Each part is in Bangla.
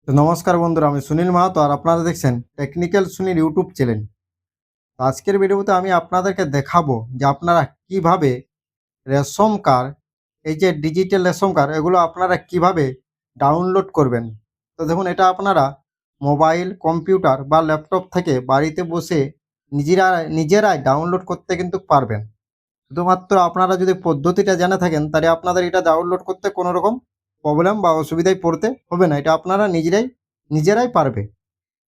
তো নমস্কার বন্ধুরা, আমি সুনীল মাহাতো আর আপনারা দেখছেন টেকনিক্যাল সুনীল ইউটিউব চ্যানেল। তো আজকের ভিডিওতে আমি আপনাদেরকে দেখাবো যে আপনারা কিভাবে রেশন কার্ড, এই যে ডিজিটাল রেশন কার্ড, এগুলো আপনারা কিভাবে ডাউনলোড করবেন। তো দেখুন, এটা আপনারা মোবাইল, কম্পিউটার বা ল্যাপটপ থেকে বাড়িতে বসে নিজেরাই ডাউনলোড করতে কিন্তু পারবেন। শুধুমাত্র আপনারা যদি পদ্ধতিটা জেনে থাকেন, তাহলে আপনাদের এটা ডাউনলোড করতে কোনো রকম প্রবলেম বা অসুবিধায় পড়তে হবে না। এটা আপনারা নিজেরাই পারবে।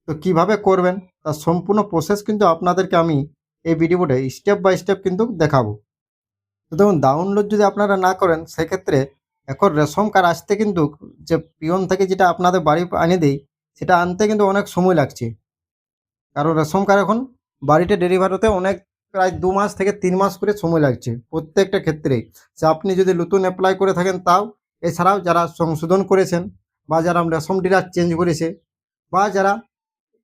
তো কিভাবে করবেন তার সম্পূর্ণ প্রসেস কিন্তু আপনাদেরকে আমি এই ভিডিওতে স্টেপ বাই স্টেপ কিন্তু দেখাবো। তো দেখুন, ডাউনলোড যদি আপনারা না করেন, সেক্ষেত্রে এখন রেশন কার্ড আসতে কিন্তু, যে পিয়ন থেকে যেটা আপনাদের বাড়ি এনে দেয়, সেটা আনতে কিন্তু অনেক সময় লাগছে। কারণ রেশন কার্ড এখন বাড়িতে ডেলিভারি হতে অনেক, প্রায় 2 মাস থেকে 3 মাস করে সময় লাগছে প্রত্যেকটা ক্ষেত্রেই। সে আপনি যদি নতুন অ্যাপ্লাই করে থাকেন তাও, এছাড়াও যারা সংশোধন করেছেন বা যারা রেশন ডিলার চেঞ্জ করেছে বা যারা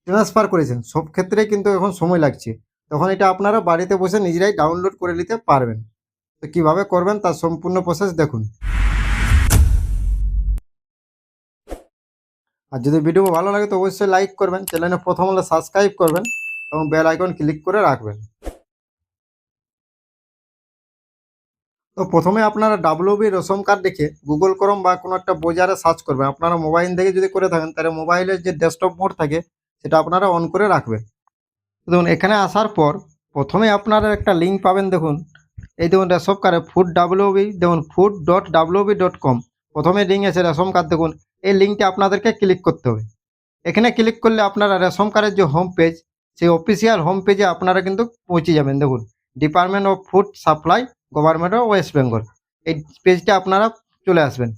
ট্রান্সফার করেছেন, সব ক্ষেত্রেই কিন্তু এখন সময় লাগছে। তখন এটা আপনারা বাড়িতে বসে নিজেরাই ডাউনলোড করে নিতে পারবেন। তো কীভাবে করবেন তার সম্পূর্ণ প্রসেস দেখুন। আর যদি ভিডিও ভালো লাগে তো অবশ্যই লাইক করবেন, চ্যানেলে প্রথম হলে সাবস্ক্রাইব করবেন এবং বেল আইকন ক্লিক করে রাখবেন। তো প্রথমে আপনারা ডাব্লিউবি রেশন কার্ড দেখে গুগল ক্রোম বা কোনো একটা ব্রাউজারে সার্চ করবেন। আপনারা মোবাইল থেকে যদি করে থাকেন, তাহলে মোবাইলের যে ডেস্কটপ মোড থাকে সেটা আপনারা অন করে রাখবেন। দেখুন, এখানে আসার পর প্রথমে আপনারা একটা লিঙ্ক পাবেন। দেখুন, এই দেখুন রেশন কার্ডে ফুড ডাব্লিউবি, দেখুন food.wb.com, প্রথমে লিঙ্ক আছে রেশন কার্ড। দেখুন, এই লিঙ্কটা আপনাদেরকে ক্লিক করতে হবে। এখানে ক্লিক করলে আপনারা রেশন কার্ডের যে হোম পেজ, সেই অফিসিয়াল হোম পেজে আপনারা কিন্তু পৌঁছে যাবেন। দেখুন, department of food supply, government of West Bengal, এই পেজটা আপনারা চলে আসবেন।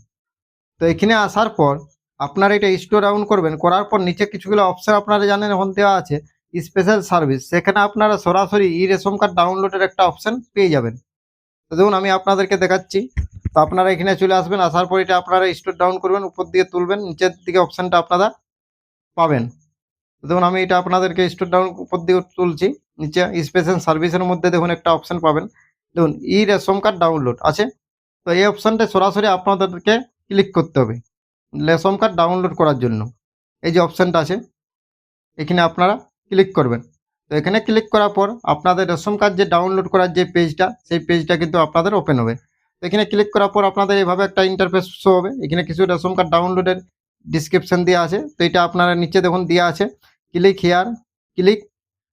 তো এখানে আসার পর আপনারা এটা স্ক্রল ডাউন করবেন, করার পর নিচে কিছুগুলো অপশান আপনারা জানেন এখন দেওয়া আছে স্পেশাল সার্ভিস। সেখানে আপনারা সরাসরি ই রেশন কার্ড ডাউনলোডের একটা অপশান পেয়ে যাবেন। তো দেখুন, আমি আপনাদেরকে দেখাচ্ছি। তো আপনারা এখানে চলে আসবেন, আসার পর এটা আপনারা স্ক্রল ডাউন করবেন, উপর দিকে তুলবেন, নিচের দিকে অপশানটা আপনারা পাবেন। দেখুন, আমি এটা আপনাদেরকে স্ক্রল ডাউন উপর দিকে তুলছি। নিচে স্পেশাল সার্ভিসের মধ্যে দেখুন একটা অপশান পাবেন। দেখুন, ই রেশন কার্ড ডাউনলোড আছে। তো এই অপশানটা সরাসরি আপনাদেরকে ক্লিক করতে হবে রেশন কার্ড ডাউনলোড করার জন্য। এই যে অপশানটা আছে, এখানে আপনারা ক্লিক করবেন। তো এখানে ক্লিক করার পর আপনাদের রেশন কার্ড যে ডাউনলোড করার যে পেজটা, সেই পেজটা কিন্তু আপনাদের ওপেন হবে। তো এখানে ক্লিক করার পর আপনাদের এইভাবে একটা ইন্টারফেস শো হবে। এখানে কিছু রেশন কার্ড ডাউনলোডের ডিসক্রিপশন দেওয়া আছে। তো এটা আপনারা নিচে দেখুন দেওয়া আছে, click here, click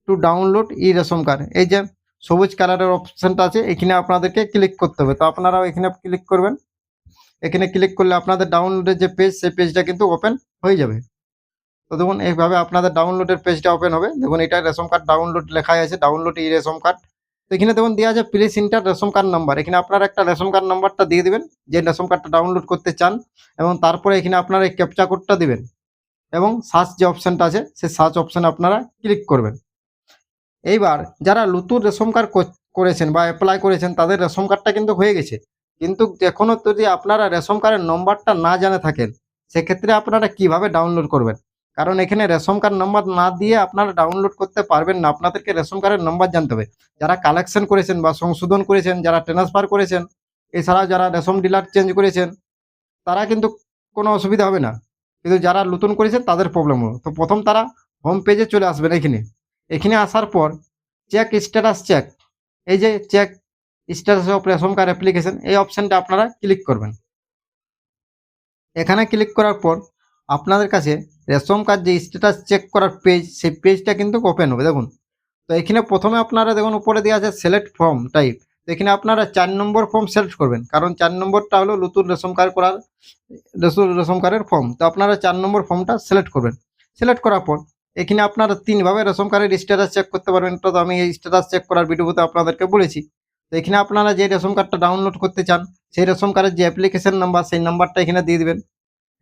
to download E ration card. এই যে সবুজ কালারের অপশানটা আছে, এখানে আপনাদেরকে ক্লিক করতে হবে। তো আপনারাও এখানে ক্লিক করবেন। এখানে ক্লিক করলে আপনাদের ডাউনলোডের যে পেজ, সেই পেজটা কিন্তু ওপেন হয়ে যাবে। তো দেখুন, এইভাবে আপনাদের ডাউনলোডের পেজটা ওপেন হবে। দেখুন, এটা রেশন কার্ড ডাউনলোড লেখাই আছে, ডাউনলোড ই রেশন কার্ড। তো এখানে দেখুন দেওয়া আছে please inter ration card number. এখানে আপনারা একটা রেশন কার্ড নাম্বারটা দিয়ে দেবেন, যে রেশন কার্ডটা ডাউনলোড করতে চান, এবং তারপরে এখানে আপনারা এই ক্যাপচা কোডটা দিবেন এবং সার্চ যে অপশানটা আছে, সেই সার্চ অপশানে আপনারা ক্লিক করবেন। এইবার যারা নতুন রেশন কার্ড করেছেন বা অ্যাপ্লাই করেছেন, তাদের রেশন কার্ডটা কিন্তু হয়ে গেছে। কিন্তু এখনও যদি আপনারা রেশন কার্ডের নম্বরটা না জেনে থাকেন, সেক্ষেত্রে আপনারা কিভাবে ডাউনলোড করবেন? কারণ এখানে রেশন কার্ড নম্বর না দিয়ে আপনারা ডাউনলোড করতে পারবেন না। আপনাদেরকে রেশন কার্ডের নম্বর জানতে হবে। যারা কালেকশন করেছেন বা সংশোধন করেছেন, যারা ট্রান্সফার করেছেন, এছাড়াও যারা রেশন ডিলার চেঞ্জ করেছেন, তারা কিন্তু কোনো অসুবিধা হবে না। কিন্তু যারা নতুন করেছেন তাদের প্রবলেম হবে। তো প্রথম তারা হোম পেজে চলে আসবেন। এখানে আসার পর চেক স্ট্যাটাস চেক, এই যে check status of ration card application, এই অপশানটা আপনারা ক্লিক করবেন। এখানে ক্লিক করার পর আপনাদের কাছে রেশন কার্ড যে স্ট্যাটাস চেক করার পেজ, সেই পেজটা কিন্তু ওপেন হবে। দেখুন, তো এখানে প্রথমে আপনারা দেখুন উপরে দেওয়া আছে সিলেক্ট ফর্ম টাইপ। তো এখানে আপনারা 4 নম্বর ফর্ম সিলেক্ট করবেন, কারণ 4 নম্বরটা হলো নতুন রেশন কার্ড করার রেশন কার্ডের ফর্ম। তো আপনারা 4 নম্বর ফর্মটা সিলেক্ট করবেন। সিলেক্ট করার পর এখানে আপনারা 3ভাবে রেশন কার্ডের স্ট্যাটাস চেক করতে পারবেন। তো আমি এই স্ট্যাটাস চেক করার ভিডিওতে আপনাদেরকে বলেছি। তো এখানে আপনারা যে রেশন কার্ডটা ডাউনলোড করতে চান, সেই রেশন কার্ডের যে অ্যাপ্লিকেশন নাম্বার, সেই নাম্বারটা এখানে দিয়ে দিবেন।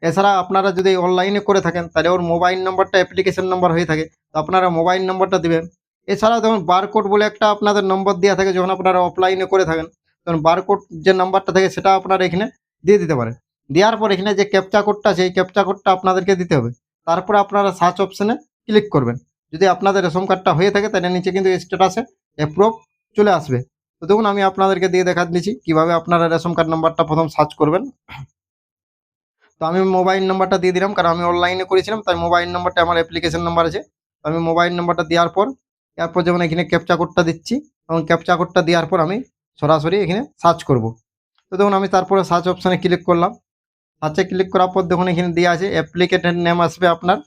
এছাড়া আপনারা যদি অনলাইনে করে থাকেন, তাহলে ওর মোবাইল নম্বরটা অ্যাপ্লিকেশন নাম্বার হয়ে থাকে, তো আপনারা মোবাইল নম্বরটা দিবেন। এছাড়াও দেখুন বারকোড বলে একটা আপনাদের নম্বর দেওয়া থাকে, যখন আপনারা অফলাইনে করে থাকেন, তখন বারকোড যে নাম্বারটা থাকে সেটা আপনারা এখানে দিয়ে দিতে পারেন। দেওয়ার পর এখানে যে ক্যাপচা কোডটা আছে, এই ক্যাপচা কোডটা আপনাদেরকে দিতে হবে। তারপরে আপনারা সার্চ অপশানে ক্লিক করবেন। যদি আপনাদের রেশন কার্ডটা হয়ে থাকে, তাহলে নিচে কিন্তু স্ট্যাটাসে অ্যাপ্রুভ চলে আসবে। তো দেখুন, আমি আপনাদেরকে দিয়ে দেখা দিচ্ছি কীভাবে আপনারা রেশন কার্ড নাম্বারটা প্রথম সার্চ করবেন। তো আমি মোবাইল নাম্বারটা দিয়ে দিলাম, কারণ আমি অনলাইনে করেছিলাম, তাই মোবাইল নাম্বারটা আমার অ্যাপ্লিকেশন নাম্বার আছে। তো আমি মোবাইল নাম্বারটা দেওয়ার পর এরপর যেমন এখানে ক্যাপচা কোডটা দিচ্ছি, এবং ক্যাপচা কোডটা দেওয়ার পর আমি সরাসরি এখানে সার্চ করব। তো দেখুন আমি তারপরে সার্চ অপশানে ক্লিক করলাম। সার্চে ক্লিক করার পর দেখুন এখানে দেওয়া আছে অ্যাপ্লিকেটের নেম আসবে আপনার,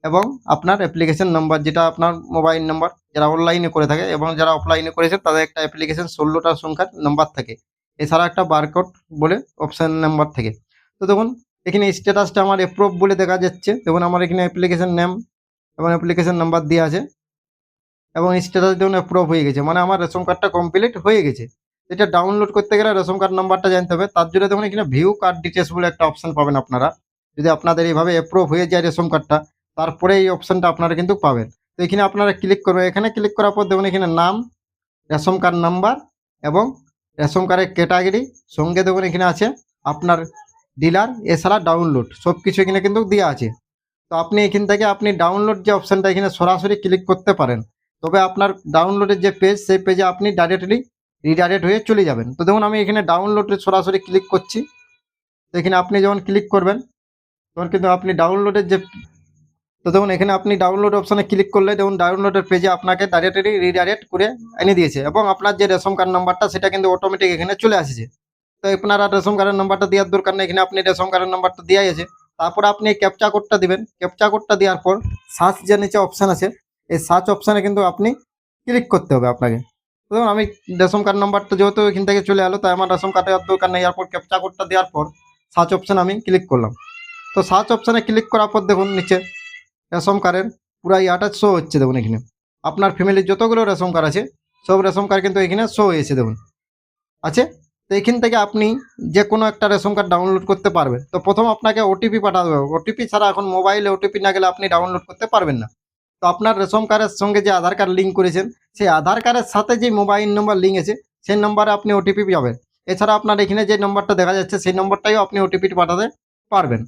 এবং আপনার অ্যাপ্লিকেশন নাম্বার, যেটা আপনার মোবাইল নাম্বার যারা অনলাইনে করে থাকে, এবং যারা অফলাইনে করেছে তাদের একটা অ্যাপ্লিকেশন 16টা সংখ্যার নাম্বার থাকে, এছাড়া একটা বারকোড বলে অপশান নাম্বার থাকে। তো দেখুন এখানে স্ট্যাটাসটা আমার অ্যাপ্রুভ বলে দেখা যাচ্ছে। দেখুন আমার এখানে অ্যাপ্লিকেশন নেম এবং অ্যাপ্লিকেশন নাম্বার দেওয়া আছে, এবং স্ট্যাটাস দেখুন অ্যাপ্রুভ হয়ে গেছে, মানে আমার রেশন কার্ডটা কমপ্লিট হয়ে গেছে। এটা ডাউনলোড করতে গেলে রেশন কার্ড নাম্বারটা জানতে হবে, তার জন্য দেখুন এখানে ভিউ কার্ড ডিটেলস বলে একটা অপশন পাবেন আপনারা। যদি আপনাদের এইভাবে অ্যাপ্রুভ হয়ে যায় রেশন কার্ডটা, তারপরে এই অপশনটা আপনারা কিন্তু পাবেন। তো এখানে আপনারা ক্লিক করবেন, এখানে ক্লিক করার পর দেখুন এখানে নাম, রেশন কার্ড নাম্বার এবং রেশন কার্ডের ক্যাটাগরি, সঙ্গে দেখুন এখানে আছে আপনার ডিলার, এছাড়া ডাউনলোড, সব কিছু এখানে কিন্তু দেওয়া আছে। তো আপনি এখান থেকে আপনি ডাউনলোড যে অপশানটা এখানে সরাসরি ক্লিক করতে পারেন, তবে আপনার ডাউনলোডের যে পেজ, সেই পেজে আপনি ডাইরেক্টলি রিডাইরেক্ট হয়ে চলে যাবেন। তো দেখুন আমি এখানে ডাউনলোডে সরাসরি ক্লিক করছি। তো এখানে আপনি যখন ক্লিক করবেন তখন কিন্তু আপনি ডাউনলোডের যে, তো দেখুন এখানে আপনি ডাউনলোড অপশানে ক্লিক করলে দেখুন ডাউনলোডের পেজে আপনাকে ডাইরেক্টলি রিডাইরেক্ট করে এনে দিয়েছে, এবং আপনার যে রেশন কার্ড নাম্বারটা সেটা কিন্তু অটোমেটিক এখানে চলে আসছে। তো আপনার আর রেশন কার্ডের নাম্বারটা দেওয়ার দরকার নেই, এখানে আপনি রেশন কার্ডের নাম্বারটা দেওয়াই আছে। তারপর আপনি ক্যাপচা কোডটা দিবেন, ক্যাপচা কোডটা দেওয়ার পর সার্চ যে নিচে অপশান আছে, এই সার্চ অপশানে কিন্তু আপনি ক্লিক করতে হবে আপনাকে। তো দেখুন আমি রেশন কার্ড নাম্বারটা যেহেতু এখান থেকে চলে এলো, তাই আমার রেশন কার্ডের দরকার নেই। এরপর ক্যাপচা কোডটা দেওয়ার পর সার্চ অপশানে আমি ক্লিক করলাম। তো সার্চ অপশানে ক্লিক করার পর দেখুন নিচে রেশন কার্ডের পুরো ইয়াটা শো হচ্ছে। দেখুন এখানে আপনার ফ্যামিলির যতগুলো রেশন কার্ড আছে সব রেশন কার্ড কিন্তু এখানে শো হয়েছে, দেখুন আছে। তো এখান থেকে আপনি যে কোনো একটা রেশন কার্ড ডাউনলোড করতে পারবেন। তো প্রথম আপনাকে ওটিপি পাঠাতে হবে, ওটিপি ছাড়া এখন মোবাইলে ওটিপি না গেলে আপনি ডাউনলোড করতে পারবেন না। তো আপনার রেশন কার্ডের সঙ্গে যে আধার কার্ড লিঙ্ক করেছেন, সেই আধার কার্ডের সাথে যে মোবাইল নম্বর লিঙ্ক আছে সেই নম্বরে আপনি ওটিপি পাবেন। এছাড়া আপনার এখানে যে নম্বরটা দেখা যাচ্ছে সেই নম্বরটাইও আপনি ওটিপি পাঠাতে পারবেন।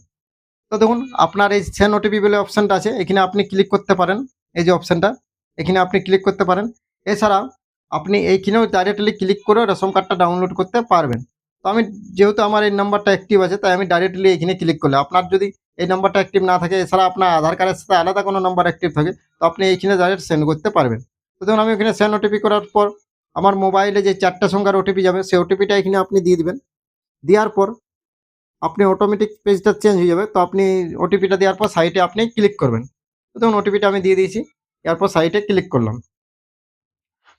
তো দেখুন আপনার এই সেন্ড ওটিপি বলে অপশানটা আছে, এখানে আপনি ক্লিক করতে পারেন। এই যে অপশানটা, এখানে আপনি ক্লিক করতে পারেন। এছাড়া আপনি এইখানেও ডাইরেক্টলি ক্লিক করে রেশন কার্ডটা ডাউনলোড করতে পারবেন। তো আমি যেহেতু আমার এই নাম্বারটা অ্যাক্টিভ আছে, তাই আমি ডাইরেক্টলি এখানে ক্লিক করলে, আপনার যদি এই নাম্বারটা অ্যাক্টিভ না থাকে, এছাড়া আপনার আধার কার্ডের সাথে আলাদা কোনো নাম্বার অ্যাক্টিভ থাকে, তো আপনি এইখানে ডাইরেক্ট সেন্ড করতে পারবেন। তো দেখুন আমি এখানে সেন্ড ওটিপি করার পর আমার মোবাইলে যে 4টে সংখ্যার ওটিপি যাবে, সেই ওটিপিটা এখানে আপনি দিয়ে দিবেন। দেওয়ার পর আপনি অটোমেটিক পেজটা চেঞ্জ হয়ে যাবে। তো আপনি ওটিপিটা দেওয়ার পর সাইটে আপনি ক্লিক করবেন। তো দেখুন ওটিপিটা আমি দিয়ে দিয়েছি, এরপর সাইটে ক্লিক করলাম।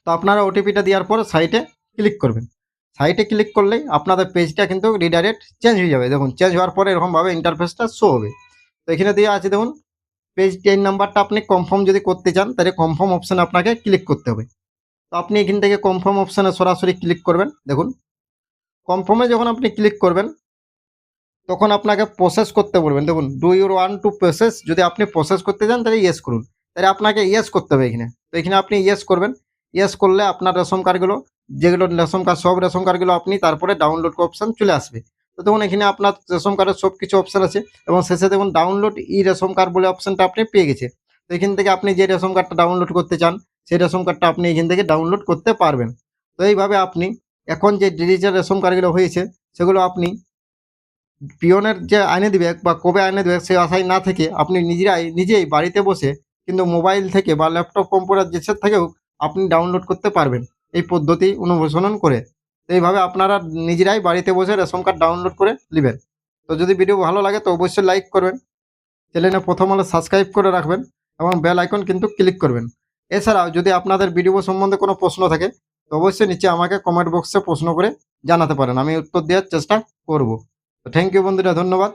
তো আপনারা ওটিপিটা দেওয়ার পর সাইটে ক্লিক করবেন। সাইটে ক্লিক করলেই আপনাদের পেজটা কিন্তু রিডাইরেক্ট চেঞ্জ হয়ে যাবে। দেখুন চেঞ্জ হওয়ার পরে এরকমভাবে ইন্টারফেসটা শো হবে। তো এখানে দেওয়া আছে দেখুন পেজ 10 নাম্বারটা আপনি কনফার্ম যদি করতে চান, তাহলে কনফার্ম অপশানে আপনাকে ক্লিক করতে হবে। তো আপনি এখান থেকে কনফার্ম অপশানে সরাসরি ক্লিক করবেন। দেখুন কনফার্মে যখন আপনি ক্লিক করবেন তখন আপনাকে প্রসেস করতে বলবেন। দেখুন do you want to process, যদি আপনি প্রসেস করতে চান তাহলে ইয়েস করুন, তাহলে আপনাকে ইয়েস করতে হবে এখানে। তো এখানে আপনি ইয়েস করবেন। ইয়েস করলে আপনার রেশন কার্ডগুলো, যেগুলো রেশন কার্ড, সব রেশন কার্ডগুলো আপনি তারপরে ডাউনলোড অপশান চলে আসবে। তো দেখুন এখানে আপনার রেশন কার্ডের সব কিছু অপশান আছে, এবং শেষে দেখুন ডাউনলোড ই রেশন কার্ড বলে অপশানটা আপনি পেয়ে গেছে। তো এখান থেকে আপনি যে রেশন কার্ডটা ডাউনলোড করতে চান, সেই রেশন কার্ডটা আপনি এখান থেকে ডাউনলোড করতে পারবেন। তো এইভাবে আপনি এখন যে ডিজিটাল রেশন কার্ডগুলো হয়েছে সেগুলো আপনি পিয়নের যে আইনে দিবে বা কবে আইনে দেবে সেই আশায় না থেকে আপনি নিজেই বাড়িতে বসে কিন্তু মোবাইল থেকে বা ল্যাপটপ কম্পিউটার যেসব থেকেও আপনি ডাউনলোড করতে পারবেন এই পদ্ধতি অনুসরণ করে। তো এইভাবে আপনারা নিজেরাই বাড়িতে বসে রেশন কার্ড ডাউনলোড করে নেবেন। তো যদি ভিডিও ভালো লাগে তো অবশ্যই লাইক করবেন, চ্যানেলে প্রথম হলে সাবস্ক্রাইব করে রাখবেন, এবং বেল আইকন কিন্তু ক্লিক করবেন। এছাড়াও যদি আপনাদের ভিডিও সম্বন্ধে কোনো প্রশ্ন থাকে তো অবশ্যই নিচে আমাকে কমেন্ট বক্সে প্রশ্ন করে জানাতে পারেন, আমি উত্তর দেওয়ার চেষ্টা করব। তো থ্যাংক ইউ বন্ধুরা, ধন্যবাদ।